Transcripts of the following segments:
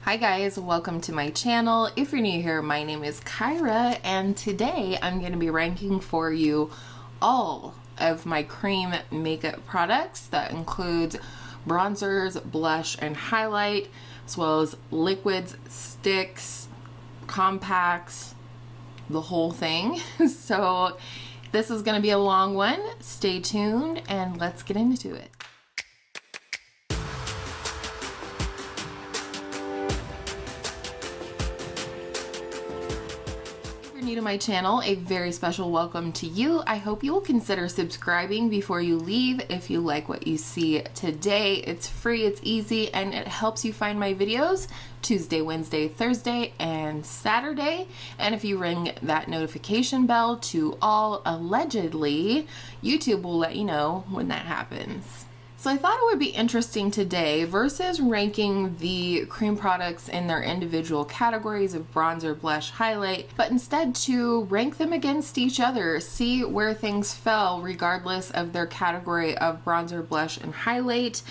Hi guys, welcome to my channel. If you're new here, my name is Kyra and today I'm going to be ranking for you all of my cream makeup products. That includes bronzers, blush, and highlight, as well as liquids, sticks, compacts, the whole thing. So this is going to be a long one. Stay tuned and let's get into it. New to my channel, a very special welcome to you. I hope you will consider subscribing before you leave if you like what you see today. It's free, it's easy, and it helps you find my videos Tuesday, Wednesday, Thursday, and Saturday. And if you ring that notification bell to all, allegedly, YouTube will let you know when that happens. So I thought it would be interesting today versus ranking the cream products in their individual categories of bronzer, blush, highlight, but instead to rank them against each other, see where things fell regardless of their category of bronzer, blush, and highlight.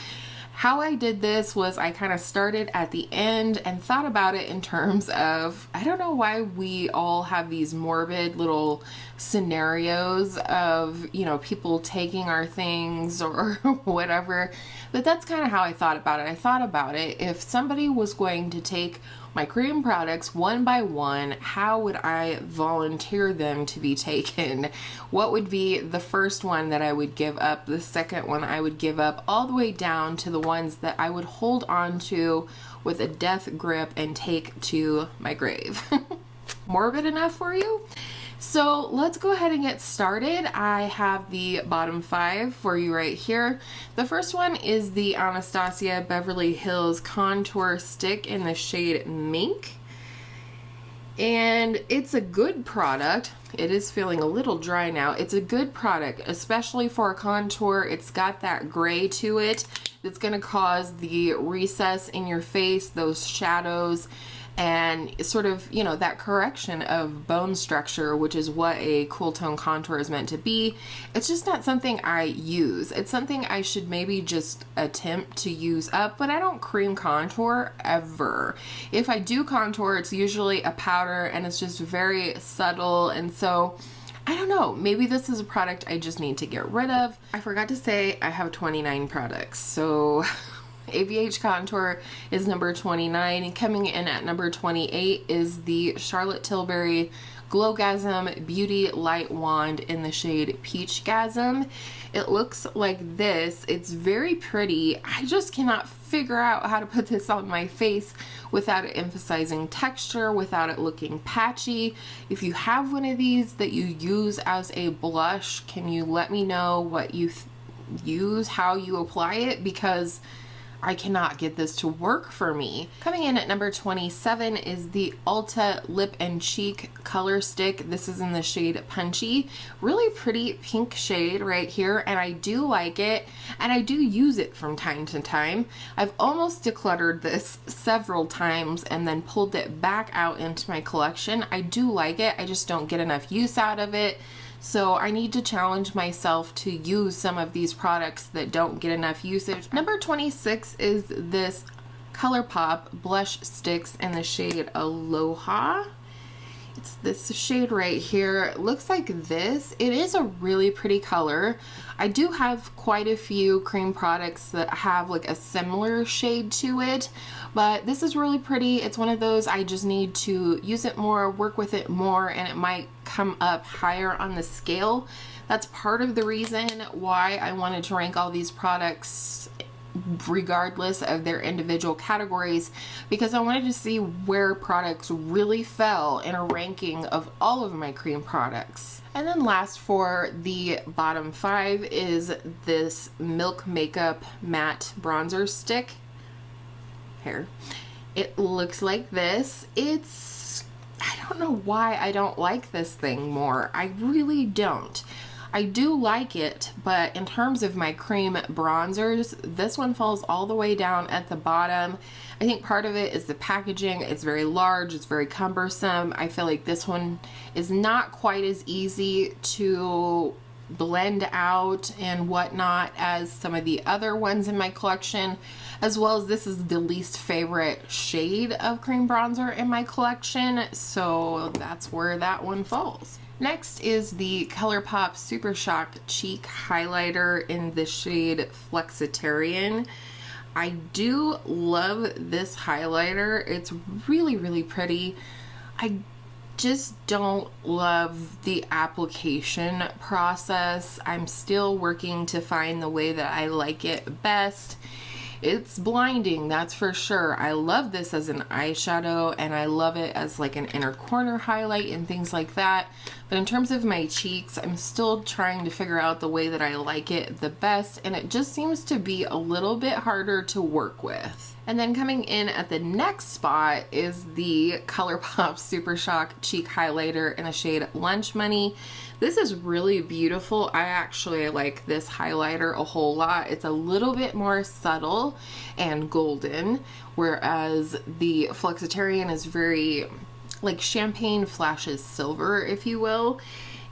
How I did this was I kind of started at the end and thought about it in terms of, I don't know why we all have these morbid little scenarios of, you know, people taking our things or whatever, but that's kind of how I thought about it. I thought about it, if somebody was going to take my cream products one by one, how would I volunteer them to be taken? What would be the first one that I would give up, the second one I would give up, all the way down to the ones that I would hold on to with a death grip and take to my grave. Morbid enough for you? So let's go ahead and get started. I have the bottom 5 for you right here. The first one is the Anastasia Beverly Hills Contour Stick in the shade Mink. And it's a good product. It is feeling a little dry now. It's a good product, especially for a contour. It's got that gray to it that's going to cause the recess in your face, those shadows, and sort of, you know, that correction of bone structure, which is what a cool tone contour is meant to be. It's just not something I use. It's something I should maybe just attempt to use up, but I don't cream contour ever. If I do contour, it's usually a powder and it's just very subtle, and so I don't know, maybe this is a product I just need to get rid of. I forgot to say I have 29 products, so ABH Contour is number 29, and coming in at number 28 is the Charlotte Tilbury Glogasm Beauty Light Wand in the shade Peachgasm. It looks like this. It's very pretty. I just cannot figure out how to put this on my face without it emphasizing texture, without it looking patchy. If you have one of these that you use as a blush, can you let me know what you use, how you apply it, because I cannot get this to work for me. Coming in at number 27 is the Ulta Lip and Cheek Color Stick. This is in the shade Punchy. Really pretty pink shade right here, and I do like it, and I do use it from time to time. I've almost decluttered this several times and then pulled it back out into my collection. I do like it, I just don't get enough use out of it. So I need to challenge myself to use some of these products that don't get enough usage. Number 26 is this Colourpop Blush Sticks in the shade Aloha. It's this shade right here. It looks like this. It is a really pretty color. I do have quite a few cream products that have like a similar shade to it, but this is really pretty. It's one of those I just need to use it more, work with it more, and it might come up higher on the scale. That's part of the reason why I wanted to rank all these products regardless of their individual categories, because I wanted to see where products really fell in a ranking of all of my cream products. And then last for the bottom 5 is this Milk Makeup Matte Bronzer Stick. Here. It looks like this. I don't know why I don't like this thing more. I really don't. I do like it, but in terms of my cream bronzers, this one falls all the way down at the bottom. I think part of it is the packaging. It's very large, it's very cumbersome. I feel like this one is not quite as easy to blend out and whatnot as some of the other ones in my collection, as well as this is the least favorite shade of cream bronzer in my collection, so that's where that one falls. Next is the Colourpop Super Shock Cheek Highlighter in the shade Flexitarian. I do love this highlighter. It's really, really pretty. I just don't love the application process. I'm still working to find the way that I like it best. It's blinding, that's for sure. I love this as an eyeshadow and I love it as like an inner corner highlight and things like that. But in terms of my cheeks, I'm still trying to figure out the way that I like it the best, and it just seems to be a little bit harder to work with. And then coming in at the next spot is the Colourpop Super Shock Cheek Highlighter in the shade Lunch Money. This is really beautiful. I actually like this highlighter a whole lot. It's a little bit more subtle and golden, whereas the Flexitarian is very like champagne flashes silver, if you will.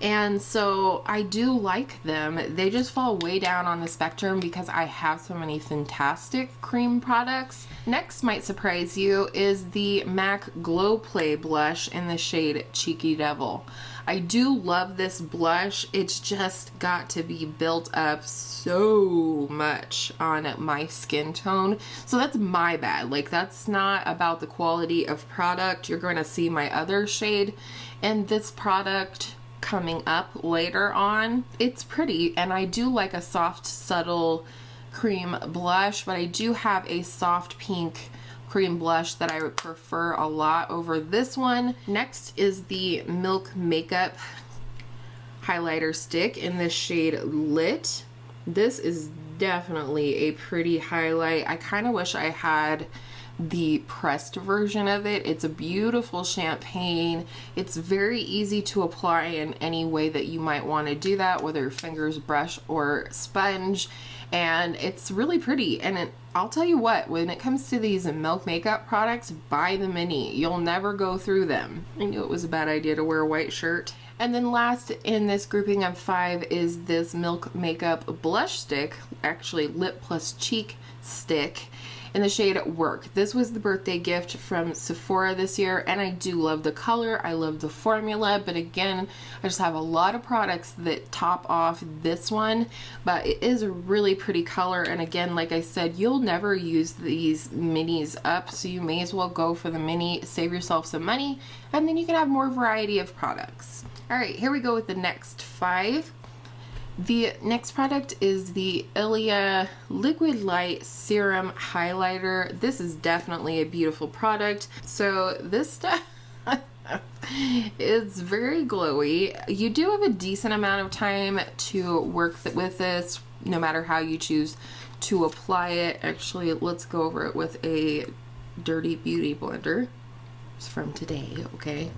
And so I do like them. They just fall way down on the spectrum because I have so many fantastic cream products. Next might surprise you is the MAC Glow Play blush in the shade Cheeky Devil. I do love this blush. It's just got to be built up so much on my skin tone. So that's my bad. Like, that's not about the quality of product. You're going to see my other shade and this product coming up later on. It's pretty, and I do like a soft, subtle cream blush, but I do have a soft pink cream blush that I would prefer a lot over this one. Next is the Milk Makeup highlighter stick in the shade Lit. This is definitely a pretty highlight. I kind of wish I had the pressed version of it. It's a beautiful champagne. It's very easy to apply in any way that you might want to do that, whether fingers, brush, or sponge, and it's really pretty. And I'll tell you what, when it comes to these Milk makeup products, buy the mini. You'll never go through them. I knew it was a bad idea to wear a white shirt. And then last in this grouping of 5 is this Milk Makeup blush stick, actually lip plus cheek stick, in the shade Work. This was the birthday gift from Sephora this year, and I do love the color. I love the formula, but again, I just have a lot of products that top off this one, but it is a really pretty color. And again, like I said, you'll never use these minis up, so you may as well go for the mini, save yourself some money, and then you can have more variety of products. All right, here we go with the next 5. The next product is the Ilia Liquid Light Serum Highlighter. This is definitely a beautiful product. So this stuff is very glowy. You do have a decent amount of time to work with this, no matter how you choose to apply it. Actually, let's go over it with a Dirty Beauty blender. It's from today, okay?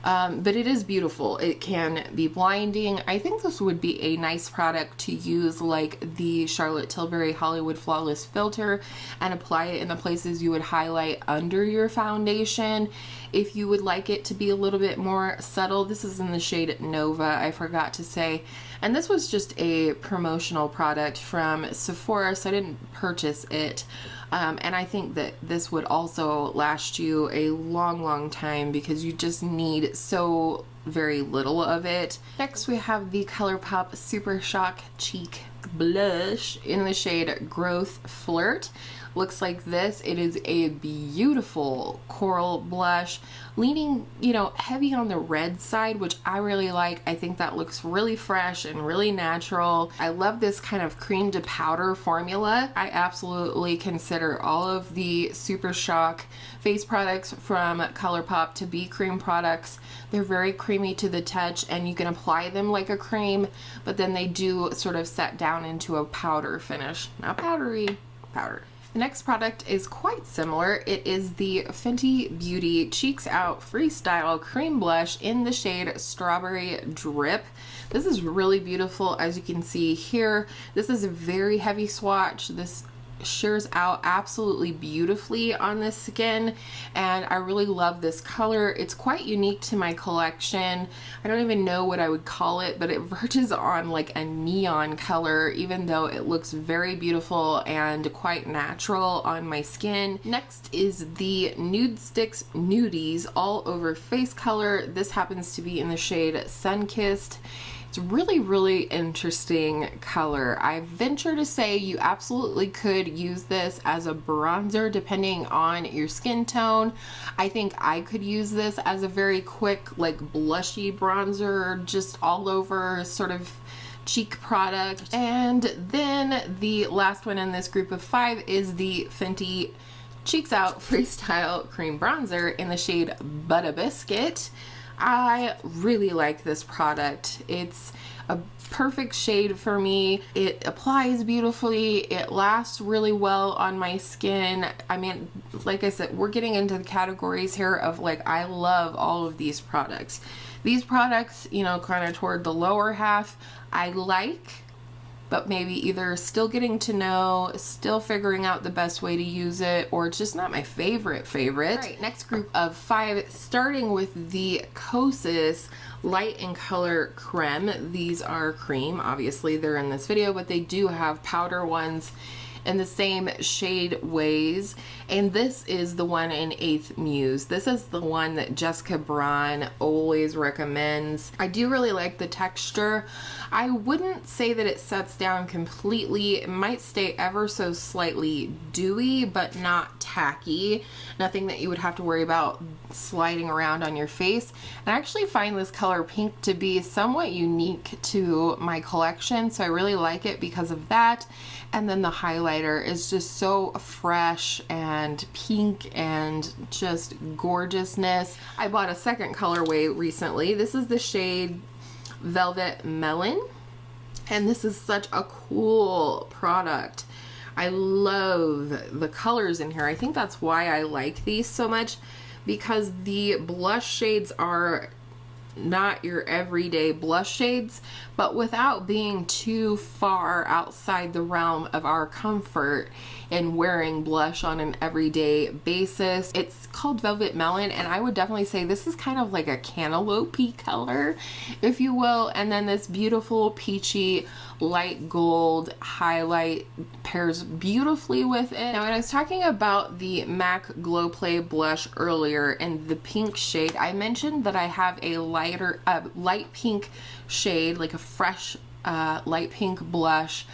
But it is beautiful. It can be blinding. I think this would be a nice product to use like the Charlotte Tilbury Hollywood Flawless Filter and apply it in the places you would highlight under your foundation. If you would like it to be a little bit more subtle, this is in the shade Nova, I forgot to say. And this was just a promotional product from Sephora, so I didn't purchase it. And I think that this would also last you a long time because you just need so very little of it. Next we have the Colourpop Super Shock Cheek Blush in the shade Growth Flirt. Looks like this. It is a beautiful coral blush, leaning, you know, heavy on the red side, which I really like. I think that looks really fresh and really natural. I love this kind of cream to powder formula. I absolutely consider all of the Super Shock face products from Colourpop to be cream products. They're very creamy to the touch and you can apply them like a cream, but then they do sort of set down into a powder finish. Not powdery, powder. The next product is quite similar. It is the Fenty Beauty Cheeks Out Freestyle Cream Blush in the shade Strawberry Drip. This is really beautiful, as you can see here. This is a very heavy swatch. This shears out absolutely beautifully on the skin, and I really love this color. It's quite unique to my collection. I don't even know what I would call it, but it verges on like a neon color, even though it looks very beautiful and quite natural on my skin. Next is the Nudestix Nudies All Over Face color. This happens to be in the shade Sunkissed. It's really interesting color. I venture to say you absolutely could use this as a bronzer depending on your skin tone. I think I could use this as a very quick like blushy bronzer, just all over sort of cheek product. And then the last one in this group of 5 is the Fenty Cheeks Out Freestyle Cream Bronzer in the shade Butta Biscuit. I really like this product. It's a perfect shade for me. It applies beautifully. It lasts really well on my skin. I mean, like I said, we're getting into the categories here of like, I love all of these products. These products, you know, kind of toward the lower half, I like, but maybe either still getting to know, still figuring out the best way to use it, or it's just not my favorite. All right, next group of 5, starting with the Kosas Light in Color Creme. These are cream, obviously they're in this video, but they do have powder ones in the same shade ways, and this is the one in 8th Muse. This is the one that Jessica Braun always recommends. I do really like the texture. I wouldn't say that it sets down completely. It might stay ever so slightly dewy, but not tacky. Nothing that you would have to worry about sliding around on your face. And I actually find this color pink to be somewhat unique to my collection, so I really like it because of that. And then the highlighter is just so fresh and pink and just gorgeousness. I bought a second colorway recently. This is the shade Velvet Melon, and this is such a cool product. I love the colors in here. I think that's why I like these so much, because the blush shades are not your everyday blush shades, but without being too far outside the realm of our comfort in wearing blush on an everyday basis. It's called Velvet Melon, and I would definitely say this is kind of like a cantaloupe-y color, if you will, and then this beautiful peachy light gold highlight pairs beautifully with it. Now, when I was talking about the MAC Glow Play blush earlier in the pink shade, I mentioned that I have a light pink shade, like a fresh light pink blush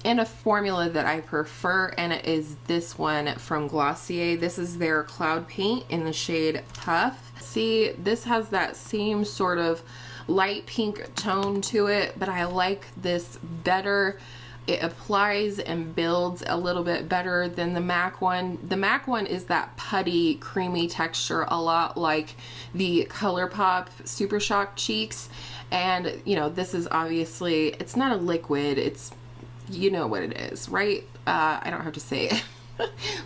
in a formula that I prefer, and it is this one from Glossier. This is their Cloud Paint in the shade Puff. See, this has that same sort of light pink tone to it, but I like this better. It applies and builds a little bit better than the MAC one. The MAC one is that putty, creamy texture, a lot like the Colourpop Super Shock Cheeks. And, you know, this is obviously, it's not a liquid, it's, you know what it is, right? I don't have to say it.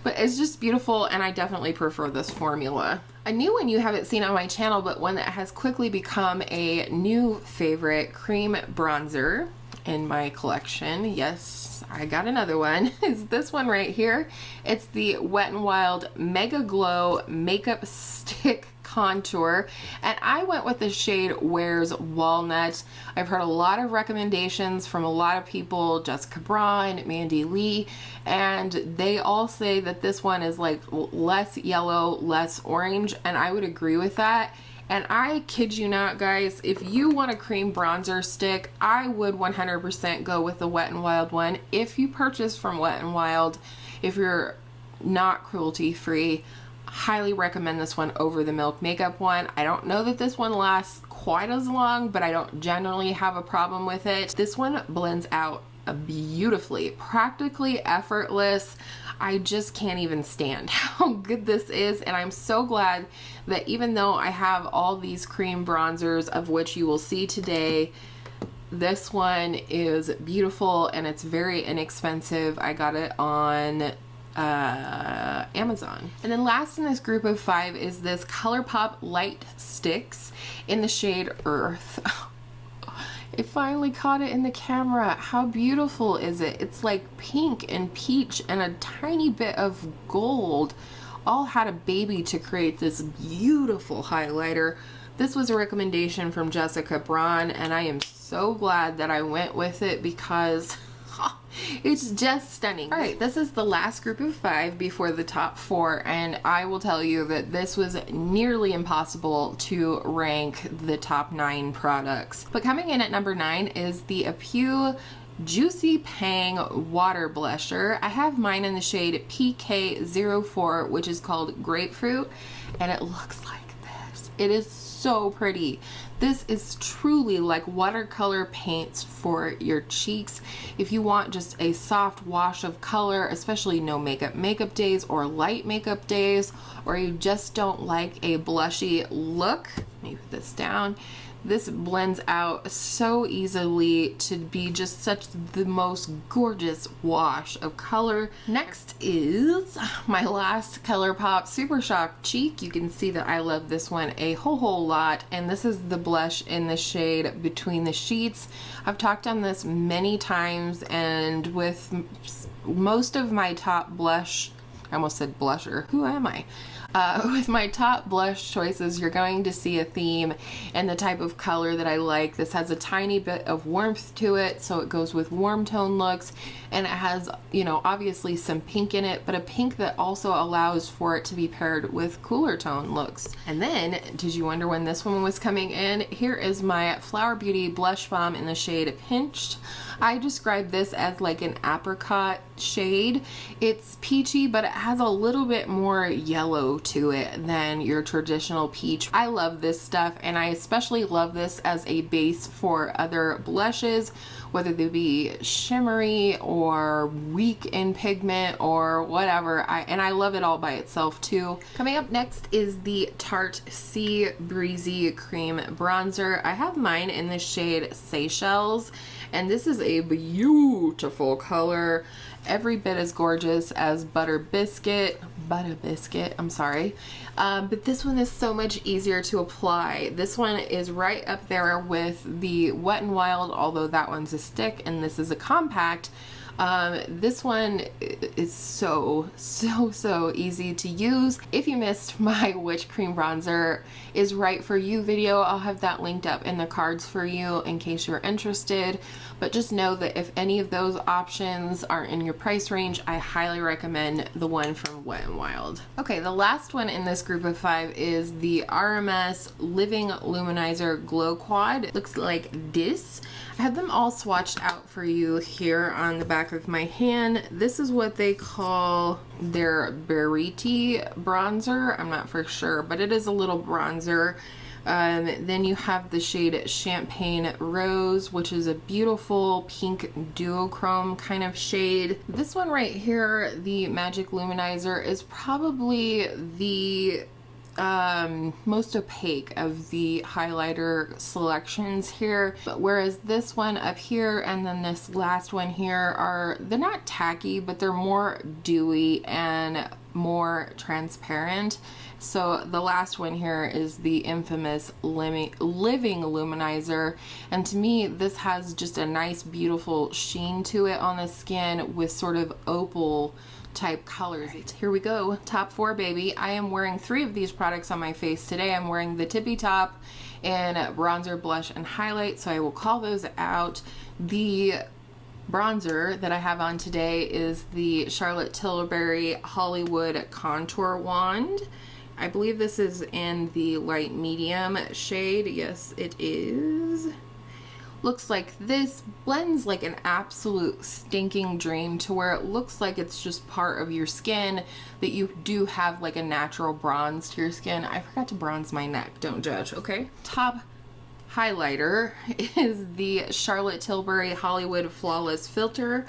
But it's just beautiful, and I definitely prefer this formula. A new one you haven't seen on my channel, but one that has quickly become a new favorite cream bronzer in my collection. Yes, I got another one. Is this one right here. It's the Wet n Wild MegaGlo Makeup Stick Contour, and I went with the shade Wears Walnut. I've heard a lot of recommendations from a lot of people, Jessica Braun, Mandy Lee, and they all say that this one is like less yellow, less orange, and I would agree with that. And I kid you not, guys, if you want a cream bronzer stick, I would 100% go with the Wet n Wild one. If you purchase from Wet n Wild, if you're not cruelty free, highly recommend this one over the Milk Makeup one. I don't know that this one lasts quite as long, but I don't generally have a problem with it. This one blends out beautifully, practically effortless. I just can't even stand how good this is, and I'm so glad that even though I have all these cream bronzers, of which you will see today, this one is beautiful and it's very inexpensive. I got it on Amazon. And then last in this group of 5 is this Colourpop Light Sticks in the shade Earth. It finally caught it in the camera. How beautiful is it? It's like pink and peach and a tiny bit of gold all had a baby to create this beautiful highlighter. This was a recommendation from Jessica Braun, and I am so glad that I went with it because it's just stunning. All right, this is the last group of 5 before the top 4, and I will tell you that this was nearly impossible to rank the top 9 products. But coming in at number 9 is the Apu Juicy Pang Water Blusher. I have mine in the shade PK04, which is called Grapefruit, and it looks like this. It is so pretty. This is truly like watercolor paints for your cheeks. If you want just a soft wash of color, especially no makeup days or light makeup days, or you just don't like a blushy look, let me put this down. This blends out so easily to be just such the most gorgeous wash of color. Next is my last Colourpop Super Shock Cheek. You can see that I love this one a whole lot, and this is the blush in the shade Between the Sheets. I've talked on this many times, and with most of my top blush, I almost said blusher, who am I? With my top blush choices, you're going to see a theme and the type of color that I like. This has a tiny bit of warmth to it, so it goes with warm tone looks, and it has, you know, obviously some pink in it, but a pink that also allows for it to be paired with cooler tone looks. And then, did you wonder when this one was coming in? Here is my Flower Beauty Blush Balm in the shade Pinched. I describe this as like an apricot shade. It's peachy, but it has a little bit more yellow to it than your traditional peach. I love this stuff, and I especially love this as a base for other blushes, whether they be shimmery or weak in pigment or whatever. I love it all by itself too. Coming up next is the Tarte Sea Breezy Cream Bronzer. I have mine in the shade Seychelles, and this is a beautiful color, every bit as gorgeous as Butta Biscuit, I'm sorry. But this one is so much easier to apply. This one is right up there with the Wet n Wild, although that one's a stick and this is a compact. This one is so easy to use. If you missed my which cream bronzer is right for you video, I'll have that linked up in the cards for you in case you're interested. But just know that if any of those options are in your price range, I highly recommend the one from Wet n Wild. Okay, the last one in this group of 5 is the RMS Living Luminizer Glow Quad. It looks like this. I have them all swatched out for you here on the back of my hand. This is what they call their Beriti bronzer. I'm not for sure, but it is a little bronzer. Then you have the shade Champagne Rose, which is a beautiful pink duochrome kind of shade. This one right here, the Magic Luminizer, is probably the most opaque of the highlighter selections here, but whereas this one up here and then this last one here they're not tacky, but they're more dewy and more transparent. So the last one here is the infamous Living Luminizer, and to me this has just a nice beautiful sheen to it on the skin with sort of opal type colors. Right, here we go, top 4 baby. I am wearing 3 of these products on my face today. I'm wearing the tippy top and bronzer, blush, and highlight, so I will call those out. The bronzer that I have on today is the Charlotte Tilbury Hollywood Contour Wand. I believe this is in the light medium shade. Yes, it is. Looks like this, blends like an absolute stinking dream to where it looks like it's just part of your skin, that you do have like a natural bronze to your skin. I forgot to bronze my neck, don't judge, okay? Top highlighter is the Charlotte Tilbury Hollywood Flawless Filter.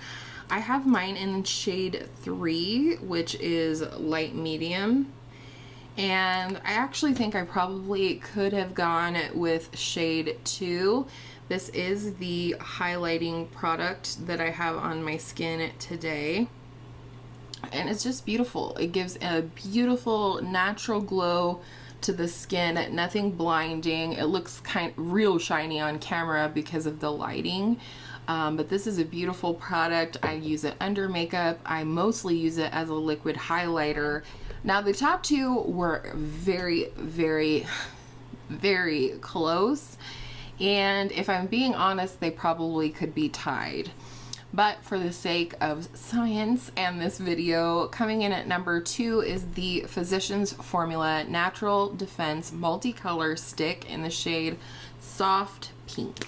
I have mine in shade 3, which is light medium. And I actually think I probably could have gone with shade 2. This is the highlighting product that I have on my skin today. And it's just beautiful. It gives a beautiful natural glow to the skin, nothing blinding. It looks real shiny on camera because of the lighting. But this is a beautiful product. I use it under makeup. I mostly use it as a liquid highlighter. Now the top two were very, very, very close. And if I'm being honest, they probably could be tied. But for the sake of science and this video, coming in at number 2 is the Physicians Formula Natural Defense Multicolor Stick in the shade Soft Pink.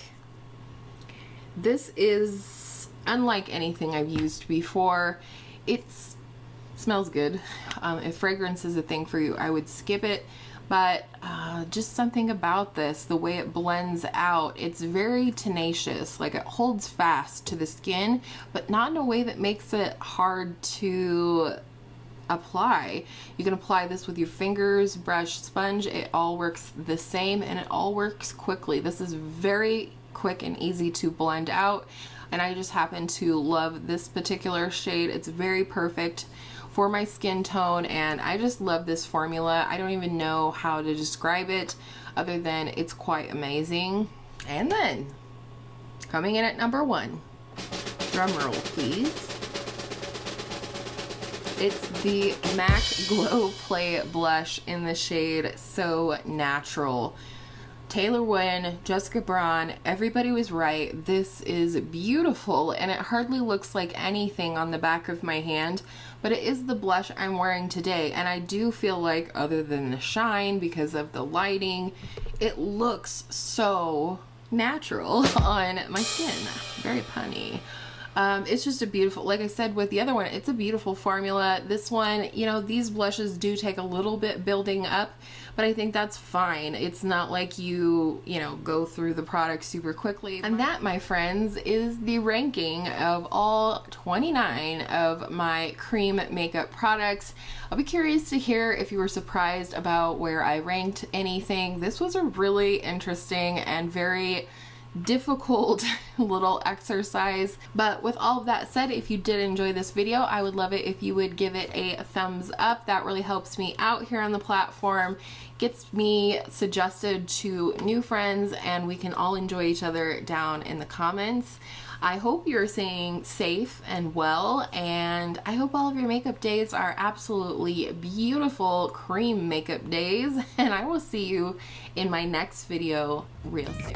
This is unlike anything I've used before. It smells good. If fragrance is a thing for you, I would skip it. But just something about this, the way it blends out, it's very tenacious. Like, it holds fast to the skin, but not in a way that makes it hard to apply. You can apply this with your fingers, brush, sponge. It all works the same, and it all works quickly. This is very quick and easy to blend out, and I just happen to love this particular shade. It's very perfect for my skin tone, and I just love this formula. I don't even know how to describe it other than it's quite amazing. And then coming in at number 1, drum roll please, it's the MegaGlo Play Blush in the shade So Natural. Taylor Wynn, Jessica Braun, everybody was right. This is beautiful, and it hardly looks like anything on the back of my hand, but it is the blush I'm wearing today, and I do feel like, other than the shine because of the lighting, it looks so natural on my skin. Very punny. It's just a beautiful, like I said with the other one, it's a beautiful formula. This one, you know, these blushes do take a little bit building up, but I think that's fine. It's not like you know, go through the product super quickly. And that, my friends, is the ranking of all 29 of my cream makeup products. I'll be curious to hear if you were surprised about where I ranked anything. This was a really interesting and very difficult little exercise. But with all of that said, if you did enjoy this video, I would love it if you would give it a thumbs up. That really helps me out here on the platform, gets me suggested to new friends, and we can all enjoy each other down in the comments. I hope you're staying safe and well, and I hope all of your makeup days are absolutely beautiful cream makeup days, and I will see you in my next video real soon.